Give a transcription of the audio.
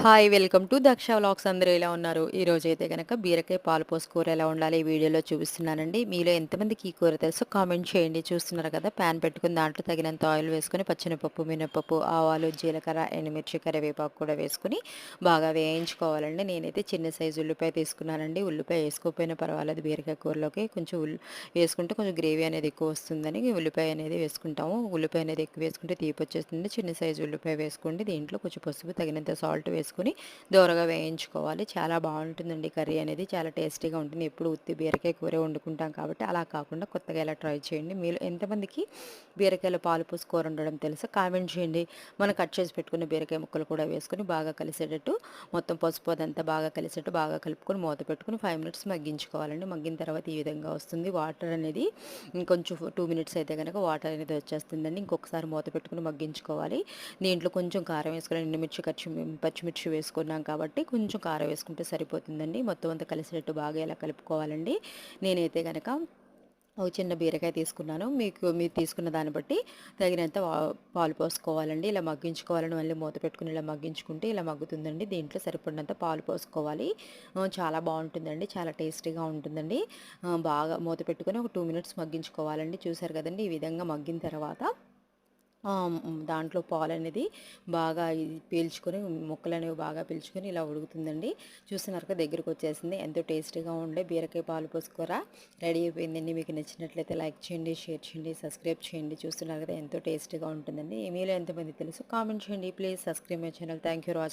Hi! Welcome to Daksha vlogs. అందరూ ఎలా ఉన్నారు? ఈరోజైతే గనక బీరకాయ పాలుపోసి కూర ఎలా వండాలో ఈ వీడియోలో చూపిస్తున్నానండి. మీలో ఎంతమందికి ఈ కూర తెలుసో కామెంట్ చేయండి. చూస్తున్నారు కదా! ప్యాన్ పెట్టుకొని దాంట్లో తగినంత ఆయిల్ వేసుకొని పచ్చెనపప్పు, మినపప్పు, ఆవాలు, జీలకర్ర, ఎండుమిర్చి, కరివేపాకు కూడా వేసుకొని బాగా వేయించుకోవాలండి. నేనైతే చిన్న సైజు ఉల్లిపాయ తీసుకున్నానండి. ఉల్లిపాయ వేసుకోకపోయినా పర్వాలేదు బీరకాయ కూరలోకి. కొంచెం వేసుకుంటే కొంచెం గ్రేవీ అనేది ఎక్కువ వస్తుందని ఉల్లిపాయ అనేది వేసుకుంటాము. ఉల్లిపాయ అనేది ఎక్కువ వేసుకుంటే తీపొచ్చేస్తుంది. చిన్న సైజు ఉల్లిపాయ వేసుకోండి. దీంట్లో కొంచెం పసుపు, తగినంత సాల్ట్ వేసుకొని దోరగా వేయించుకోవాలి. చాలా బాగుంటుందండి కర్రీ అనేది. చాలా టేస్టీగా ఉంటుంది. ఎప్పుడు ఉత్తి బీరకాయ కూరే వండుకుంటాం కాబట్టి అలా కాకుండా కొత్తగా ఇలా ట్రై చేయండి. మీరు ఎంతమందికి బీరకాయలో పాలు పోసి కూర వండడం తెలుసో కామెంట్ చేయండి. మనం కట్ చేసి పెట్టుకున్న బీరకాయ ముక్కలు కూడా వేసుకొని బాగా కలిసేటట్టు మొత్తం పసుపు అదంతా బాగా కలిసేటట్టు బాగా కలుపుకొని మూత పెట్టుకొని 5 మినిట్స్ మగ్గించుకోవాలండి. మగ్గిన తర్వాత ఈ విధంగా వస్తుంది. వాటర్ అనేది ఇంకొంచెం 2 మినిట్స్ అయితే కనుక వాటర్ అనేది వచ్చేస్తుందండి. ఇంకొకసారి మూత పెట్టుకుని మగ్గించుకోవాలి. దీంట్లో కొంచెం కారం వేసుకొని ఎండుమిర్చి పచ్చిమిర్చి వేసుకున్నాం కాబట్టి కొంచెం కారం వేసుకుంటే సరిపోతుందండి. మొత్తం అంతా కలిసేటట్టు బాగా ఇలా కలుపుకోవాలండి. నేనైతే కనుక ఒక చిన్న బీరకాయ తీసుకున్నాను. మీరు తీసుకున్న దాన్ని బట్టి తగినంత పాలు పోసుకోవాలండి. ఇలా మగ్గించుకోవాలని మళ్ళీ మూత పెట్టుకుని ఇలా మగ్గించుకుంటే ఇలా మగ్గుతుందండి. దీంట్లో సరిపడినంత పాలు పోసుకోవాలి. చాలా బాగుంటుందండి. చాలా టేస్టీగా ఉంటుందండి. బాగా మూత పెట్టుకొని ఒక 2 మినిట్స్ మగ్గించుకోవాలండి. చూసారు కదండి! ఈ విధంగా మగ్గిన తర్వాత దాంట్లో పాలనేది బాగా పీల్చుకొని ముక్కలనేవి బాగా పీల్చుకొని ఇలా ఉడుకుతుందండి. చూస్తున్నారు కదా! దగ్గరికి వచ్చేసింది. ఎంతో టేస్టీగా ఉండే బీరకాయ పాలు పోసి కూర రెడీ అయిపోయిందండి. మీకు నచ్చినట్లయితే లైక్ చేయండి, షేర్ చేయండి, సబ్స్క్రైబ్ చేయండి. చూస్తున్నారు కదా! ఎంతో టేస్టీగా ఉంటుందండి. మీలో ఎంతమంది తెలుసు కామెంట్ చేయండి. Please subscribe my channel. Thank you for watching.